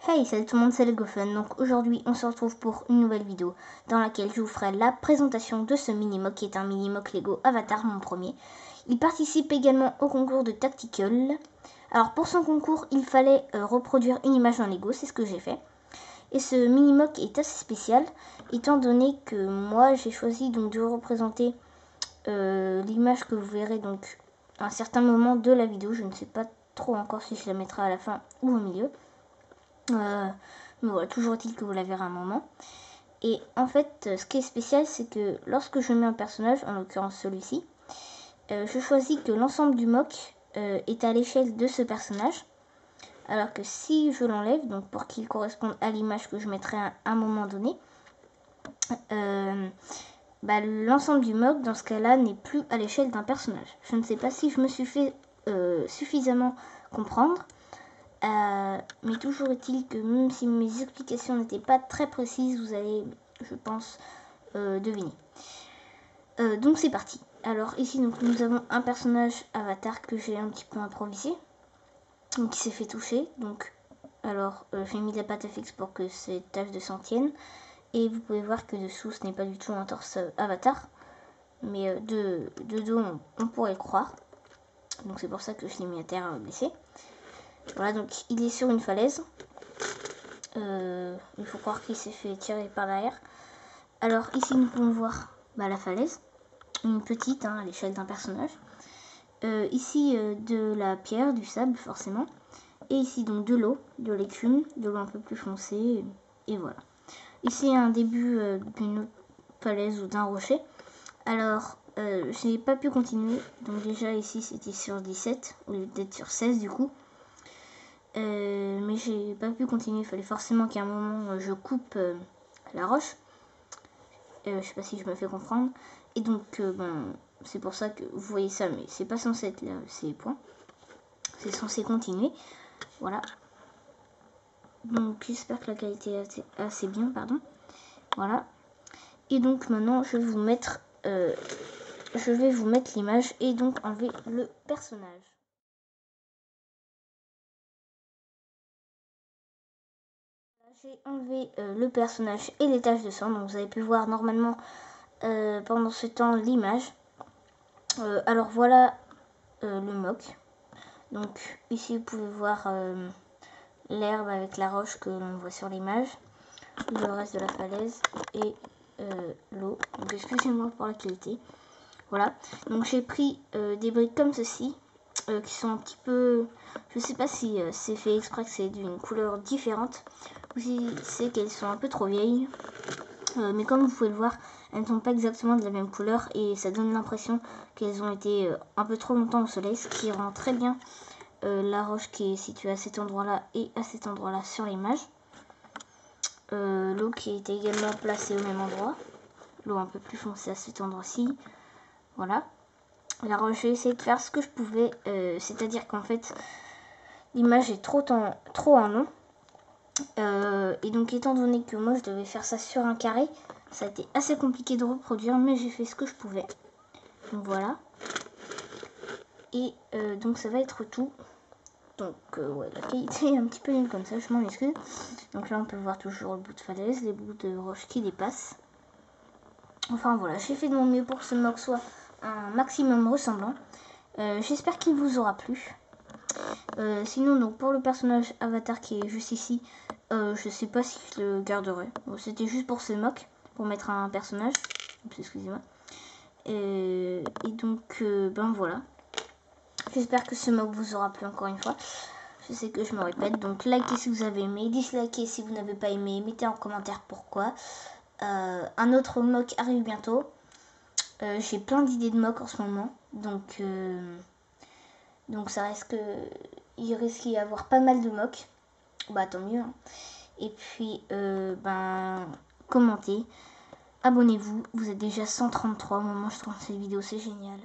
Hey, salut tout le monde, c'est LegoFun. Donc aujourd'hui, on se retrouve pour une nouvelle vidéo dans laquelle je vous ferai la présentation de ce mini-mock qui est un mini-mock Lego Avatar, mon premier. Il participe également au concours de Tactical. Alors pour son concours, il fallait reproduire une image en Lego, c'est ce que j'ai fait. Et ce mini-mock est assez spécial, étant donné que moi j'ai choisi donc de représenter l'image que vous verrez donc à un certain moment de la vidéo. Je ne sais pas trop encore si je la mettrai à la fin ou au milieu. Mais voilà, toujours est-il que vous la verrez à un moment. Et en fait, ce qui est spécial, c'est que lorsque je mets un personnage, en l'occurrence celui-ci, je choisis que l'ensemble du mock est à l'échelle de ce personnage. Alors que si je l'enlève, donc pour qu'il corresponde à l'image que je mettrai à un moment donné, l'ensemble du mock, dans ce cas-là, n'est plus à l'échelle d'un personnage. Je ne sais pas si je me suis fait suffisamment comprendre. Mais toujours est-il que même si mes explications n'étaient pas très précises, vous allez, je pense, deviner. Donc c'est parti. Alors ici donc nous avons un personnage avatar que j'ai un petit peu improvisé, donc qui s'est fait toucher. Donc alors j'ai mis de la pâte à fixe pour que ces taches de sang tiennent. Et vous pouvez voir que dessous ce n'est pas du tout un torse avatar, mais de dos on pourrait le croire. Donc c'est pour ça que je l'ai mis à terre blessé. Voilà, donc il est sur une falaise. Il faut croire qu'il s'est fait tirer par derrière. Alors ici nous pouvons voir la falaise, une petite à l'échelle d'un personnage. Ici de la pierre, du sable forcément. Et ici donc de l'eau, de l'écume, de l'eau un peu plus foncée. Et voilà. Ici un début d'une autre falaise ou d'un rocher. Alors je n'ai pas pu continuer. Donc déjà ici c'était sur 17 au lieu d'être sur 16 du coup. Mais j'ai pas pu continuer, il fallait forcément qu'à un moment je coupe la roche. Je sais pas si je me fais comprendre. Et donc c'est pour ça que vous voyez ça, mais c'est pas censé être là, c'est point. C'est censé continuer. Voilà. Donc j'espère que la qualité est assez bien, pardon. Voilà. Et donc maintenant je vais vous mettre l'image et donc enlever le personnage. J'ai enlevé le personnage et les taches de sang, donc vous avez pu voir normalement pendant ce temps l'image. Alors voilà le mock. Donc ici vous pouvez voir l'herbe avec la roche que l'on voit sur l'image, le reste de la falaise et l'eau. Donc excusez-moi pour la qualité. Voilà, donc j'ai pris des briques comme ceci qui sont un petit peu, je sais pas si c'est fait exprès que c'est d'une couleur différente ou si c'est qu'elles sont un peu trop vieilles, mais comme vous pouvez le voir, elles ne sont pas exactement de la même couleur et ça donne l'impression qu'elles ont été un peu trop longtemps au soleil, ce qui rend très bien la roche qui est située à cet endroit là et à cet endroit là sur l'image. L'eau qui est également placée au même endroit, l'eau un peu plus foncée à cet endroit-ci. Voilà. Alors j'ai essayé de faire ce que je pouvais, c'est-à-dire qu'en fait l'image est trop en long. Et donc étant donné que moi je devais faire ça sur un carré, ça a été assez compliqué de reproduire, mais j'ai fait ce que je pouvais. Donc voilà. Et donc ça va être tout. Donc ouais, la qualité est un petit peu nulle comme ça, je m'en excuse. Donc là on peut voir toujours le bout de falaise, les bouts de roche qui dépassent. Enfin voilà, j'ai fait de mon mieux pour que ce mock soit un maximum ressemblant. J'espère qu'il vous aura plu. Sinon donc pour le personnage avatar qui est juste ici, je sais pas si je le garderai. Bon, c'était juste pour ce mock, pour mettre un personnage. Excusez-moi. Et donc voilà. J'espère que ce mock vous aura plu encore une fois. Je sais que je me répète, donc likez si vous avez aimé, dislikez si vous n'avez pas aimé, mettez en commentaire pourquoi. Un autre mock arrive bientôt. J'ai plein d'idées de mock en ce moment, donc ça risque, il risque d'y avoir pas mal de mock. Bah tant mieux. Hein. Et puis commentez, abonnez-vous. Vous êtes déjà 133 au moment où je tourne cette vidéo, c'est génial.